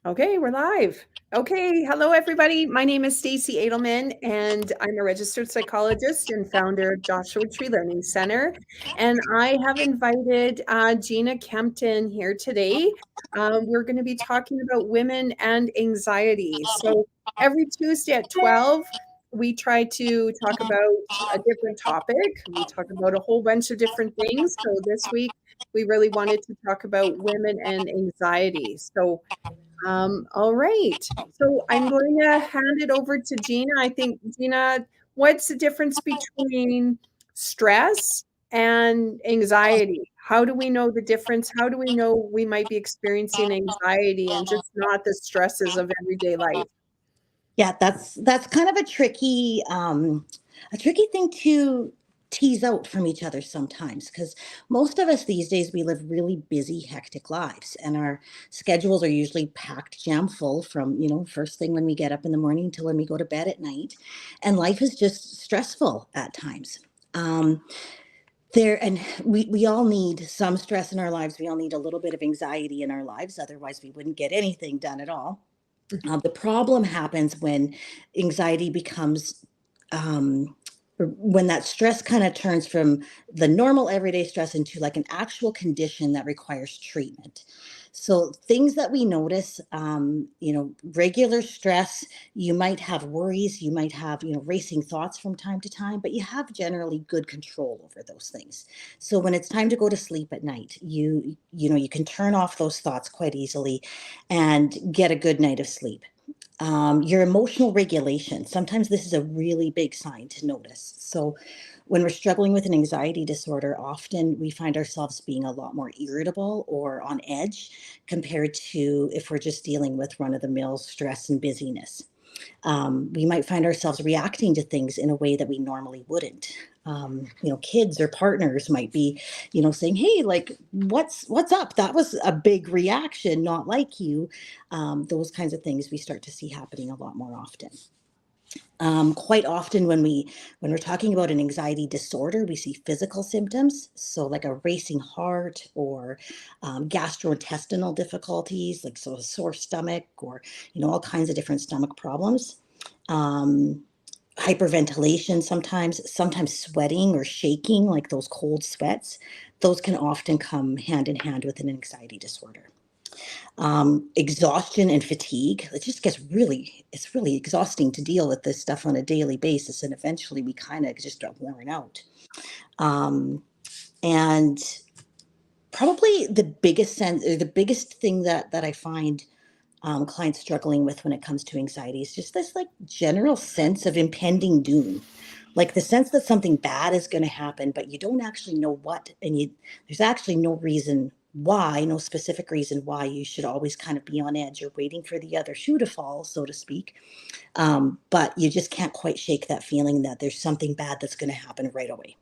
Okay, we're live. Okay, hello everybody. My name is Stacey Adelman and I'm a registered psychologist and founder of Joshua Tree Learning Center. And I have invited Gina Kempton here today. We're going to be talking about women and anxiety. So every Tuesday at 12, we try to talk about a different topic. We talk about a whole bunch of different things. So this week, we really wanted to talk about women and anxiety. So all right. So I'm going to hand it over to Gina. I think, Gina, what's the difference between stress and anxiety? How do we know the difference? How do we know we might be experiencing anxiety and just not the stresses of everyday life? Yeah, that's kind of a tricky thing to tease out from each other sometimes, because most of us these days we live really busy, hectic lives, and our schedules are usually packed jam full from, first thing when we get up in the morning till when we go to bed at night, and life is just stressful at times. Um, we all need some stress in our lives. We all need a little bit of anxiety in our lives. Otherwise, we wouldn't get anything done at all. The problem happens when anxiety becomes, or when that stress kind of turns from the normal everyday stress into like an actual condition that requires treatment. So things that we notice, regular stress, you might have worries, you might have, racing thoughts from time to time, but you have generally good control over those things. So when it's time to go to sleep at night, you can turn off those thoughts quite easily and get a good night of sleep. Your emotional regulation. Sometimes this is a really big sign to notice. So, when we're struggling with an anxiety disorder, often we find ourselves being a lot more irritable or on edge compared to if we're just dealing with run of the mill stress and busyness. We might find ourselves reacting to things in a way that we normally wouldn't. Kids or partners might be, saying, "Hey, like, what's up? That was a big reaction, not like you." Those kinds of things we start to see happening a lot more often. Quite often when we're talking about an anxiety disorder, we see physical symptoms, so like a racing heart or gastrointestinal difficulties, like so a sore stomach or all kinds of different stomach problems. Um, Hyperventilation sometimes sweating or shaking, like those cold sweats. Those can often come hand in hand with an anxiety disorder. Exhaustion and fatigue. It's really exhausting to deal with this stuff on a daily basis. And eventually we kind of just get worn out. Um, and probably the biggest thing that I find clients struggling with when it comes to anxiety is just this like general sense of impending doom, like the sense that something bad is going to happen, but you don't actually know what, and there's actually no specific reason why you should always kind of be on edge or waiting for the other shoe to fall, so to speak. But you just can't quite shake that feeling that there's something bad that's going to happen right away.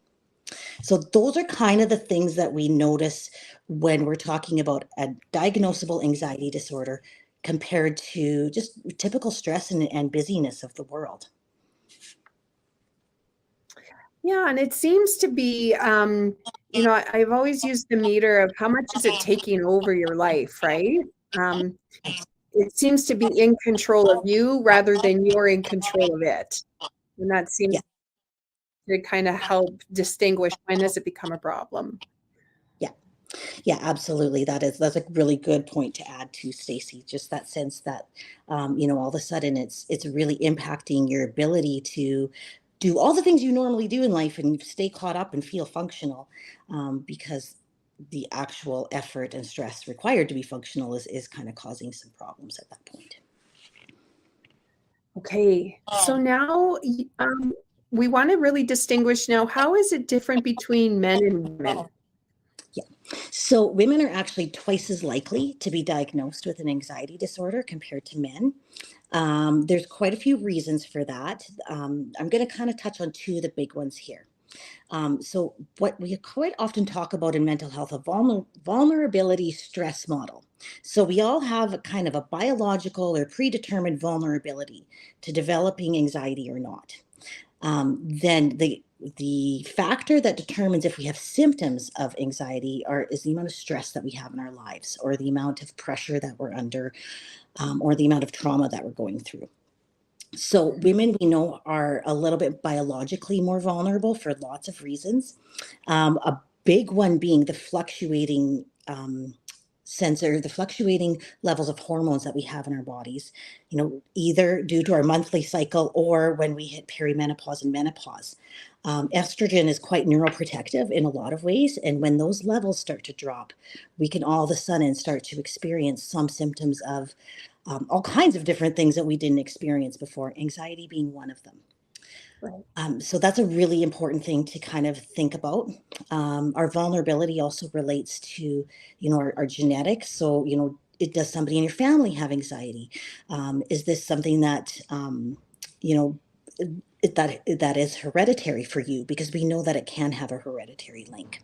So those are kind of the things that we notice when we're talking about a diagnosable anxiety disorder compared to just typical stress and busyness of the world. Yeah, and it seems to be, I've always used the meter of how much is it taking over your life, right? Um, it seems to be in control of you rather than you're in control of it. And that seems Yeah. to kind of help distinguish when does it become a problem. Yeah, absolutely. That's a really good point to add to, Stacey. Just that sense that all of a sudden it's really impacting your ability to do all the things you normally do in life and stay caught up and feel functional, because the actual effort and stress required to be functional is kind of causing some problems at that point. Okay, so now we want to really distinguish now, how is it different between men and women? Yeah. So women are actually twice as likely to be diagnosed with an anxiety disorder compared to men. There's quite a few reasons for that. I'm going to kind of touch on two of the big ones here. So what we quite often talk about in mental health, a vulnerability stress model. So we all have a kind of a biological or predetermined vulnerability to developing anxiety or not. Then the factor that determines if we have symptoms of anxiety is the amount of stress that we have in our lives, or the amount of pressure that we're under, or the amount of trauma that we're going through. So women, we know, are a little bit biologically more vulnerable for lots of reasons. A big one being the fluctuating the fluctuating levels of hormones that we have in our bodies, either due to our monthly cycle or when we hit perimenopause and menopause. Estrogen is quite neuroprotective in a lot of ways. And when those levels start to drop, we can all of a sudden start to experience some symptoms of all kinds of different things that we didn't experience before, anxiety being one of them. Right. So that's a really important thing to kind of think about. Our vulnerability also relates to, our genetics. So, does somebody in your family have anxiety? Is this something that, you know, that is hereditary for you? Because we know that it can have a hereditary link.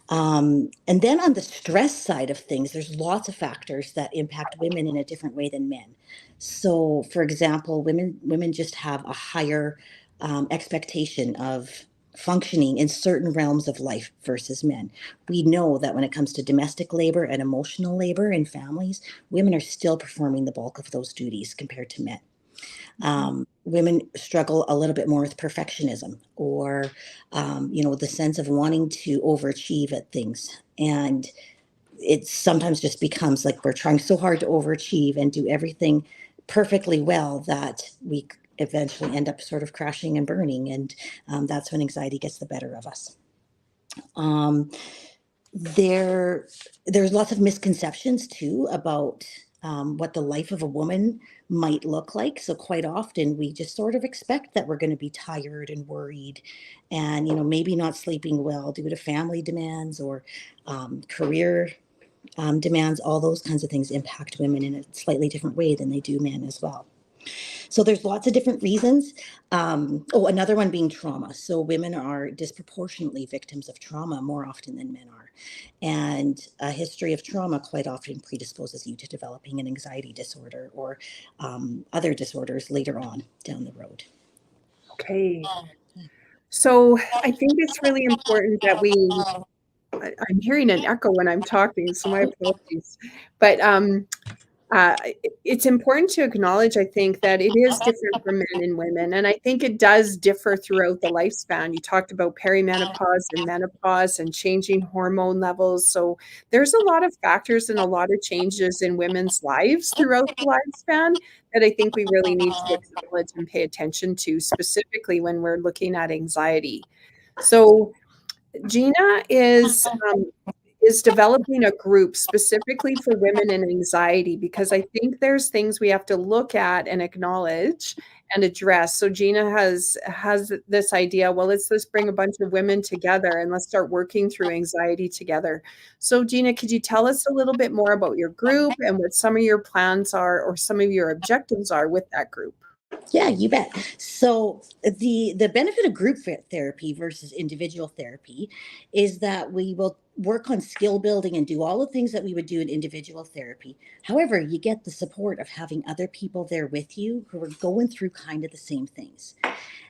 And then on the stress side of things, there's lots of factors that impact women in a different way than men. So, for example, women just have a higher expectation of functioning in certain realms of life versus men. We know that when it comes to domestic labor and emotional labor in families, women are still performing the bulk of those duties compared to men. Women struggle a little bit more with perfectionism, or the sense of wanting to overachieve at things. And it sometimes just becomes like we're trying so hard to overachieve and do everything perfectly well that we eventually end up sort of crashing and burning. And that's when anxiety gets the better of us. Um, there's lots of misconceptions too about what the life of a woman might look like. So quite often we just sort of expect that we're going to be tired and worried, and maybe not sleeping well due to family demands or career demands. All those kinds of things impact women in a slightly different way than they do men as well. So there's lots of different reasons. Another one being trauma. So women are disproportionately victims of trauma more often than men are. And a history of trauma quite often predisposes you to developing an anxiety disorder or other disorders later on down the road. Okay. So I think it's really important that I'm hearing an echo when I'm talking, so my apologies. But it's important to acknowledge, I think, that it is different for men and women. And I think it does differ throughout the lifespan. You talked about perimenopause and menopause and changing hormone levels. So there's a lot of factors and a lot of changes in women's lives throughout the lifespan that I think we really need to acknowledge and pay attention to, specifically when we're looking at anxiety. So Gina is developing a group specifically for women and anxiety, because I think there's things we have to look at and acknowledge and address. So Gina has this idea, well, let's bring a bunch of women together and let's start working through anxiety together. So Gina, could you tell us a little bit more about your group and what some of your plans are or some of your objectives are with that group? Yeah, you bet. So the benefit of group therapy versus individual therapy is that we will work on skill building and do all the things that we would do in individual therapy. However, you get the support of having other people there with you who are going through kind of the same things.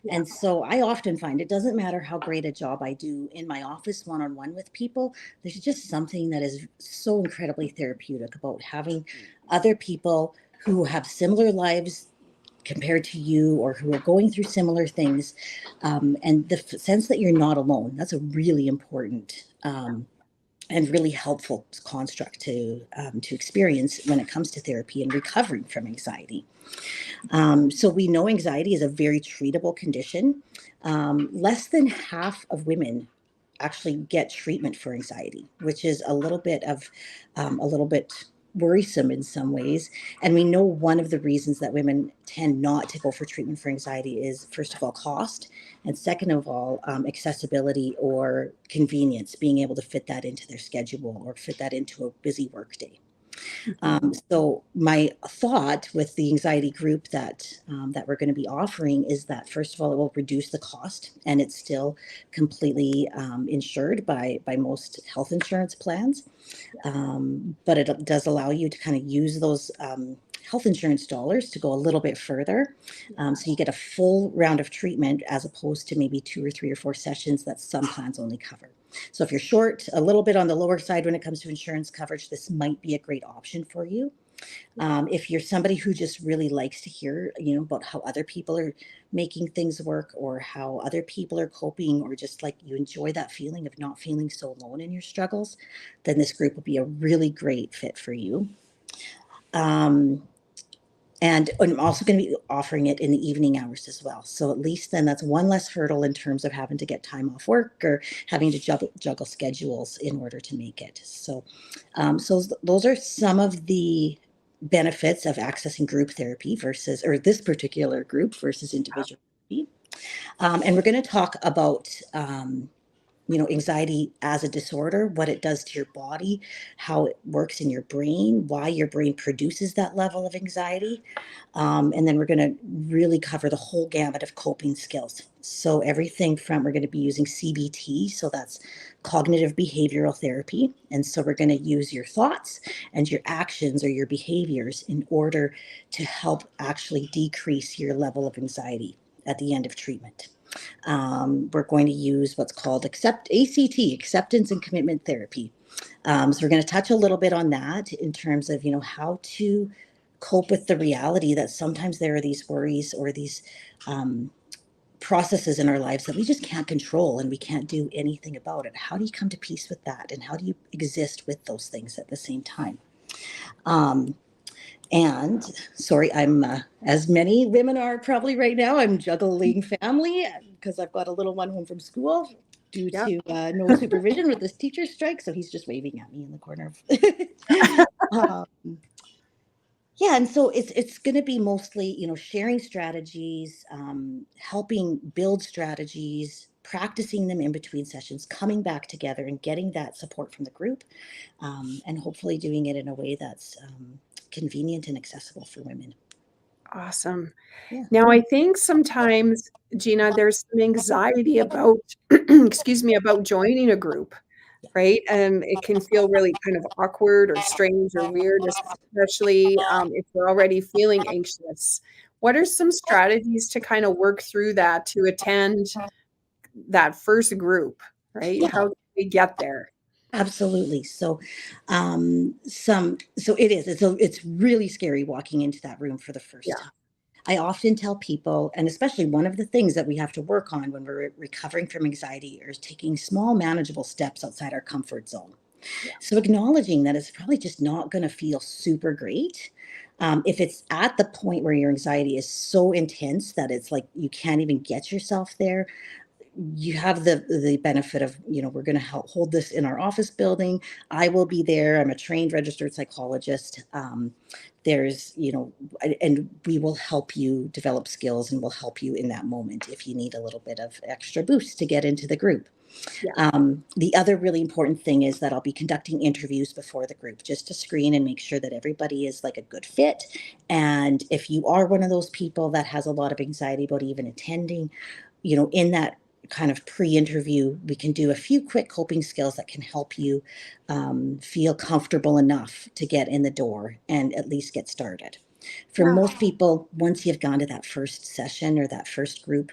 And so I often find it doesn't matter how great a job I do in my office one-on-one with people, there's just something that is so incredibly therapeutic about having other people who have similar lives compared to you, or who are going through similar things, and the sense that you're not alone. That's a really important and really helpful construct to experience when it comes to therapy and recovering from anxiety. So we know anxiety is a very treatable condition. Less than half of women actually get treatment for anxiety, which is a little bit worrisome in some ways. And we know one of the reasons that women tend not to go for treatment for anxiety is, first of all, cost, and second of all, accessibility or convenience, being able to fit that into their schedule or fit that into a busy workday. So my thought with the anxiety group that we're going to be offering is that, first of all, it will reduce the cost, and it's still completely insured by most health insurance plans. But it does allow you to kind of use those health insurance dollars to go a little bit further. So you get a full round of treatment as opposed to maybe 2 or 3 or 4 sessions that some plans only cover. So if you're short, a little bit on the lower side when it comes to insurance coverage, this might be a great option for you. If you're somebody who just really likes to hear, about how other people are making things work or how other people are coping, or just like you enjoy that feeling of not feeling so alone in your struggles, then this group will be a really great fit for you. And I'm also going to be offering it in the evening hours as well. So at least then that's one less hurdle in terms of having to get time off work or having to juggle schedules in order to make it. So those are some of the benefits of accessing group therapy or this particular group versus individual therapy. And we're going to talk about anxiety as a disorder, what it does to your body, how it works in your brain, why your brain produces that level of anxiety. And then we're going to really cover the whole gamut of coping skills. So everything from, we're going to be using CBT, so that's cognitive behavioral therapy. And so we're going to use your thoughts and your actions or your behaviors in order to help actually decrease your level of anxiety at the end of treatment. We're going to use what's called ACT, acceptance and commitment therapy. So we're going to touch a little bit on that in terms of, how to cope with the reality that sometimes there are these worries or these processes in our lives that we just can't control and we can't do anything about it. How do you come to peace with that? And how do you exist with those things at the same time? And sorry, I'm, as many women are probably right now, I'm juggling family because I've got a little one home from school due to no supervision with this teacher strike. So he's just waving at me in the corner. And so it's going to be mostly, sharing strategies, helping build strategies, practicing them in between sessions, coming back together and getting that support from the group, and hopefully doing it in a way that's convenient and accessible for women. Awesome. Yeah. Now, I think sometimes, Gina, there's some anxiety about, about joining a group, right? It can feel really kind of awkward or strange or weird, especially if you're already feeling anxious. What are some strategies to kind of work through that to attend that first group, right? Yeah. How do we get there? Absolutely. So, it's really scary walking into that room for the first time. I often tell people, and especially one of the things that we have to work on when we're recovering from anxiety is taking small, manageable steps outside our comfort zone. So acknowledging that it's probably just not going to feel super great. If it's at the point where your anxiety is so intense that it's like you can't even get yourself there, you have the benefit of, we're going to help hold this in our office building. I will be there. I'm a trained registered psychologist. There's, and we will help you develop skills and we'll help you in that moment if you need a little bit of extra boost to get into the group. The other really important thing is that I'll be conducting interviews before the group just to screen and make sure that everybody is like a good fit. And if you are one of those people that has a lot of anxiety about even attending, in that kind of pre-interview, we can do a few quick coping skills that can help you feel comfortable enough to get in the door and at least get started. For most people, once you've gone to that first session or that first group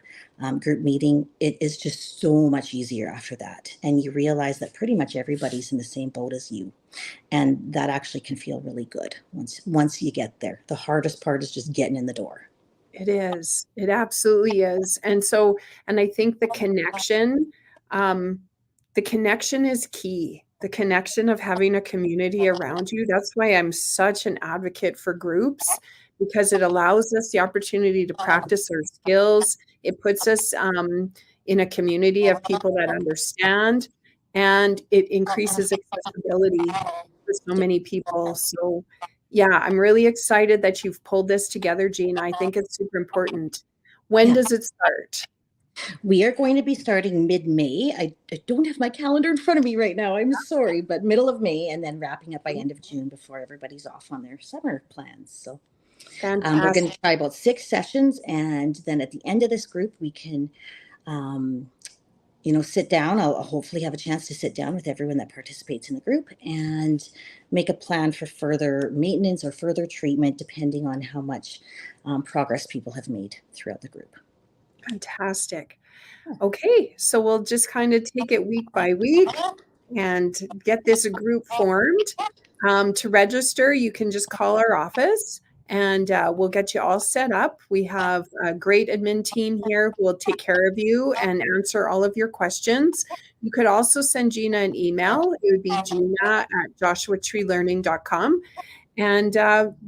meeting, it is just so much easier after that. And you realize that pretty much everybody's in the same boat as you. And that actually can feel really good once you get there. The hardest part is just getting in the door. It is. It absolutely is. And I think the connection is key. The connection of having a community around you. That's why I'm such an advocate for groups, because it allows us the opportunity to practice our skills. It puts us in a community of people that understand, and it increases accessibility for so many people. So yeah, I'm really excited that you've pulled this together, Gina. I think it's super important. When Yeah. does it start? We are going to be starting mid-May. I don't have my calendar in front of me right now. I'm sorry, but middle of May, and then wrapping up by end of June before everybody's off on their summer plans. So we're going Fantastic. to try about 6 sessions, and then at the end of this group, we can, sit down. I'll hopefully have a chance to sit down with everyone that participates in the group and make a plan for further maintenance or further treatment, depending on how much progress people have made throughout the group. Fantastic. Okay, so we'll just kind of take it week by week and get this group formed. To register, you can just call our office and we'll get you all set up. We have a great admin team here who will take care of you and answer all of your questions. You could also send Gina an email. It would be gina@joshuatreelearning.com. And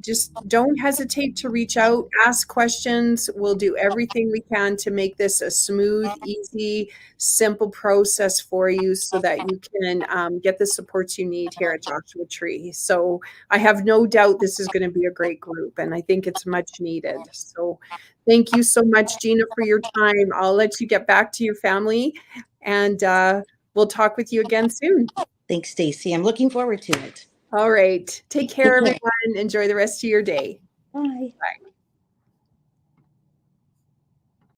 just don't hesitate to reach out, ask questions. We'll do everything we can to make this a smooth, easy, simple process for you so that you can get the supports you need here at Joshua Tree. So I have no doubt this is going to be a great group, and I think it's much needed. So thank you so much, Gina, for your time. I'll let you get back to your family, and we'll talk with you again soon. Thanks, Stacey. I'm looking forward to it. All right. Take care, Take care. everyone. Enjoy the rest of your day. Bye. Bye.